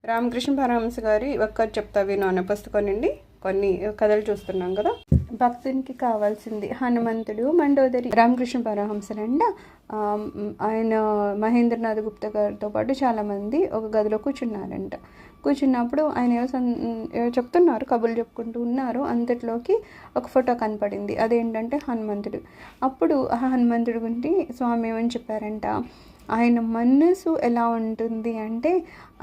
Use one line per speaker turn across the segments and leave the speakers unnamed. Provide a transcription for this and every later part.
రామకృష్ణ పరమహంస గారి ఒక్కరు చెప్తా విను అనే పుస్తకం నుండి కొన్ని కథలు చూస్తున్నాం కదా. భక్తునికి కావాల్సింది హనుమంతుడు మండోదరి. రామకృష్ణ పరమహంసరంట ఆయన మహేంద్రనాథ్ గుప్తా గారితో పాటు చాలామంది ఒక గదిలో కూర్చున్నారంట. కూర్చున్నప్పుడు ఆయన ఏవో చెప్తున్నారు, కబుర్లు చెప్పుకుంటూ ఉన్నారు. అంతట్లోకి ఒక ఫోటో కనపడింది. అదేంటంటే హనుమంతుడు. అప్పుడు ఆ హనుమంతుడి గురించి స్వామి ఏమని చెప్పారంట, ఆయన మనసు ఎలా ఉంటుంది అంటే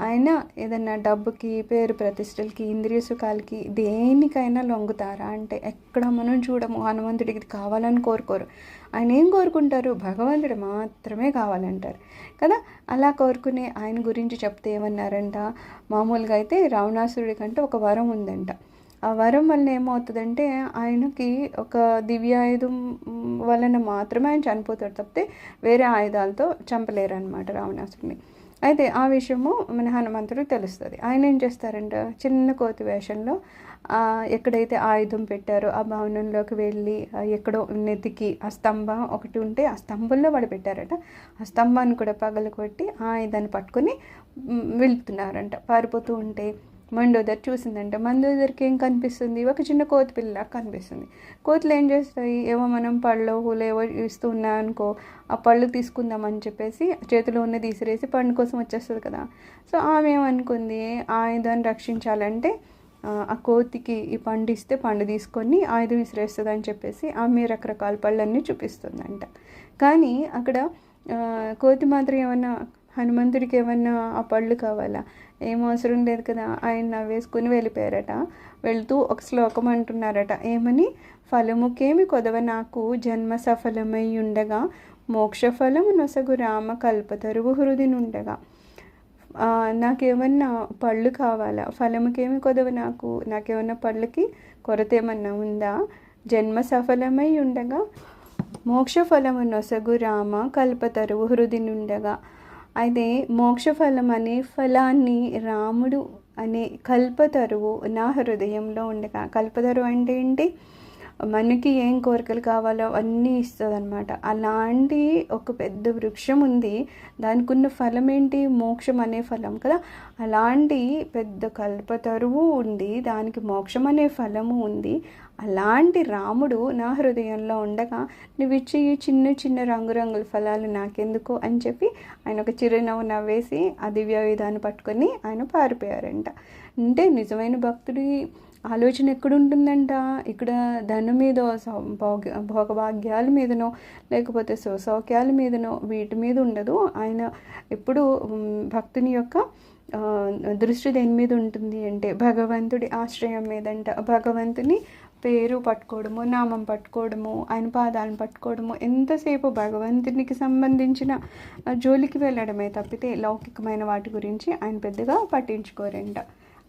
ఆయన ఏదన్నా డబ్బుకి, పేరు ప్రతిష్టలకి, ఇంద్రియ సుఖాలకి దేనికైనా లొంగుతారా అంటే ఎక్కడ మనం చూడము. హనుమంతుడికి ఇది కావాలని కోరుకోరు. ఆయన ఏం కోరుకుంటారు? భగవంతుడు మాత్రమే కావాలంటారు కదా. అలా కోరుకునే ఆయన గురించి చెప్తే ఏమన్నారంట, మామూలుగా అయితే రావణాసురుడి కంటే ఒక వరం ఉందంట. ఆ వరం వలన ఏమవుతుందంటే ఆయనకి ఒక దివ్యాయుధం వలన మాత్రమే ఆయన చనిపోతాడు తప్పితే వేరే ఆయుధాలతో చంపలేరు అనమాట రావణాసుడిని. అయితే ఆ విషయము మన హనుమంతుడికి తెలుస్తుంది. ఆయన ఏం చేస్తారంట, చిన్న కోతి వేషంలో ఎక్కడైతే ఆయుధం పెట్టారో ఆ భవనంలోకి వెళ్ళి ఎక్కడో నెతికి ఆ స్తంభం ఒకటి ఉంటే ఆ స్తంభంలో వాడు పెట్టారట. ఆ స్తంభాన్ని కూడా పగలకొట్టి ఆ ఆయుధాన్ని పట్టుకొని వెళ్తున్నారంట. పారిపోతూ ఉంటే మండోదరి చూసిందంట. మండోదరికి ఏం కనిపిస్తుంది? ఒక చిన్న కోతి పిల్ల కనిపిస్తుంది. కోతులు ఏం చేస్తాయి, ఏవో మనం పళ్ళు హూలు ఏవో ఇస్తూ ఉన్నాయనుకో, ఆ పళ్ళు తీసుకుందామని చెప్పేసి చేతిలో ఉన్న తీసిరేసి పండు కోసం వచ్చేస్తుంది కదా. సో ఆమె ఏమనుకుంది, ఆయుధాన్ని రక్షించాలంటే ఆ కోతికి ఈ పండు ఇస్తే పండు తీసుకొని ఆయుధం విసిరేస్తుంది అని చెప్పేసి ఆమె రకరకాల పళ్ళన్నీ చూపిస్తుందంట. కానీ అక్కడ కోతి మాత్రం ఏమన్నా హనుమంతుడికి ఏమన్నా ఆ పళ్ళు కావాలా? ఏం అవసరం లేదు కదా. ఆయన నవ్వేసుకుని వెళ్ళిపోయారట. వెళుతూ ఒక శ్లోకం అంటున్నారట, ఏమని, ఫలముకేమి కొదవ నాకు జన్మ సఫలమై ఉండగా మోక్ష ఫలము నొసగు రామ కల్పతరువు హృది నుండగా. నాకేమన్నా పళ్ళు కావాలా? ఫలముకేమి కొదవ నాకేమన్నా పళ్ళకి కొరత ఏమన్నా ఉందా? జన్మ సఫలమై ఉండగా మోక్ష ఫలము నొసగు రామ కల్పతరువు హృది నుండగా. అయితే మోక్షఫలం అనే ఫలాన్ని రాముడు అనే కల్పతరువు నా హృదయంలో ఉండగా. కల్పతరువు అంటే ఏంటి? మనకి ఏం కోరికలు కావాలో అన్నీ ఇస్తుంది అనమాట. అలాంటి ఒక పెద్ద వృక్షం ఉంది, దానికి ఉన్న ఫలం ఏంటి? మోక్షం అనే ఫలం కదా. అలాంటి పెద్ద కల్పతరువు ఉంది, దానికి మోక్షం అనే ఫలము ఉంది. అలాంటి రాముడు నా హృదయంలో ఉండగా నువ్వు ఇచ్చే చిన్న చిన్న రంగురంగుల ఫలాలు నాకెందుకు అని చెప్పి ఆయన ఒక చిరునవ్వు నవ్వేసి ఆ దివ్యాయుధాన్ని పట్టుకొని ఆయన పారిపోయారంట. అంటే నిజమైన భక్తుడి ఆలోచన ఎక్కడుంటుందంట, ఇక్కడ ధనం మీదో భోగభాగ్యాల మీదనో లేకపోతే సౌఖ్యాల మీదనో వీటి మీద ఉండదు. ఆయన ఎప్పుడు భక్తుని యొక్క దృష్టి దేని మీద ఉంటుంది అంటే భగవంతుడి ఆశ్రయం మీదంట. భగవంతుని పేరు పట్టుకోవడము, నామం పట్టుకోవడము, ఆయన పాదాలను పట్టుకోవడము, ఎంతసేపు భగవంతునికి సంబంధించిన జోలికి వెళ్ళడమే తప్పితే లౌకికమైన వాటి గురించి ఆయన పెద్దగా పట్టించుకోరంట.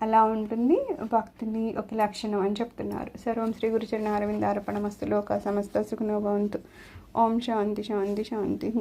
అలా ఉంటుంది భక్తిని ఒక లక్షణం అని చెప్తున్నారు. సర్వం శ్రీ గురుచరణ అరవింద అర్పణమస్తు. లోక సమస్త సుఖినో భవంతు. ఓం శాంతి శాంతి శాంతి.